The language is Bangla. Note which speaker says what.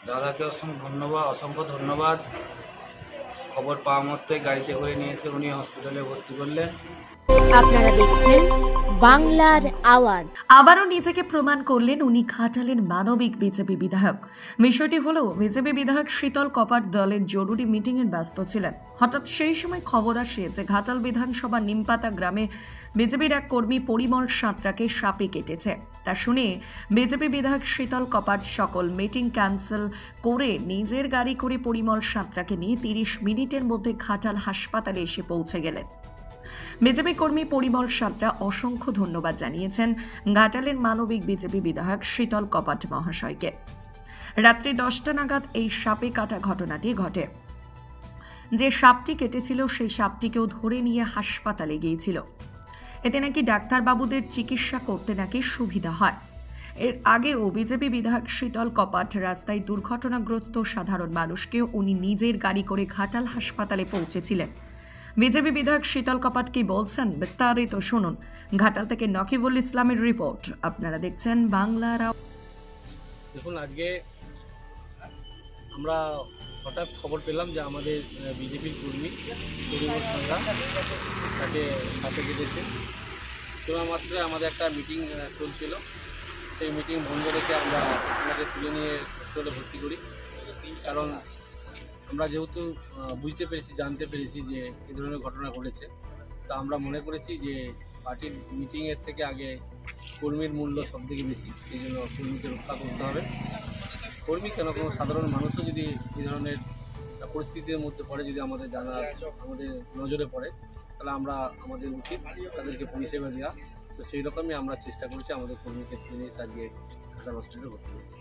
Speaker 1: দাদাকে অসংখ্য ধন্যবাদ। খবর পাওয়া মাত্রই গাড়িতে করে নিয়ে এসে উনি হসপিটালে ভর্তি করলেন।
Speaker 2: আপনারা দেখছেন বাংলার আওয়াজ।
Speaker 3: আবারও নিজেকে প্রমাণ করলেন উনি ঘাটালের মানবিক বিজেপি বিধায়ক। বিষয়টি হলো, বিজেপি বিধায়ক শীতল কপাট দলের জরুরি মিটিংয়ে ব্যস্ত ছিলেন। হঠাৎ সেই সময় খবর আসে যে ঘাটাল বিধানসভা নিমপাতা গ্রামে বিজেপির এক কর্মী পরিমল সাঁতরাকে সাপে কেটেছে। তা শুনে বিজেপি বিধায়ক শীতল কপাট সকল মিটিং ক্যান্সেল করে নিজের গাড়ি করে পরিমল সাঁতরাকে নিয়ে 30 মিনিটের মধ্যে ঘাটাল হাসপাতালে এসে পৌঁছে গেলেন। বিজেপি কর্মী পরিমল সাঁতরা অসংখ্য ধন্যবাদ জানিয়েছেন ঘাটালের মানবিক বিজেপি বিধায়ক শীতল কপাট মহাশয়কে। রাত্রি 10টা নাগাদ এই সাপে কাটা ঘটনাটি ঘটে। যে সাপটি কেটেছিল সেই সাপটিকেও ধরে নিয়ে হাসপাতালে গিয়েছিল। এতে নাকি ডাক্তারবাবুদের চিকিৎসা করতে নাকি সুবিধা হয়। এর আগেও বিজেপি বিধায়ক শীতল কপাট রাস্তায় দুর্ঘটনাগ্রস্ত সাধারণ মানুষকে উনি নিজের গাড়ি করে ঘাটাল হাসপাতালে পৌঁছেছিলেন। বিজেপি বিধায়ক শীতল কপাট কি বলছেন বিস্তারিত শুনুন। ঘাটাল থেকে নকিবুল ইসলামের রিপোর্ট। আপনারা দেখছেন বাংলার আওয়াজ।
Speaker 4: দেখুন, আজকে আমরা হঠাৎ খবর পেলাম যে আমাদের বিজেপির কর্মী পরিমল সাঁতরা তাকে সাথে কেটেছে। শোনা মাত্র আমাদের একটা মিটিং চলছিল, সেই মিটিং বন্ধ রেখে আমরা ওনাকে তুলে নিয়ে হসপিটালে ভর্তি করি। কারণ আমরা যেহেতু বুঝতে পেরেছি, জানতে পেরেছি যে এই ধরনের ঘটনা ঘটেছে, তা আমরা মনে করেছি যে পার্টির মিটিংয়ের থেকে আগে কর্মীর মূল্য সবথেকে বেশি, সেই জন্য কর্মীকে রক্ষা করতে হবে। কর্মী কেন, কোনো সাধারণ মানুষও যদি এই ধরনের পরিস্থিতির মধ্যে পড়ে, যদি আমাদের আমাদের নজরে পড়ে, তাহলে আমাদের উচিত তাদেরকে পরিষেবা দেওয়া। তো সেই রকমই আমরা চেষ্টা করছি, আমাদের কর্মীকে নিয়ে আজকে হাসপাতালে ভর্তি করেছি।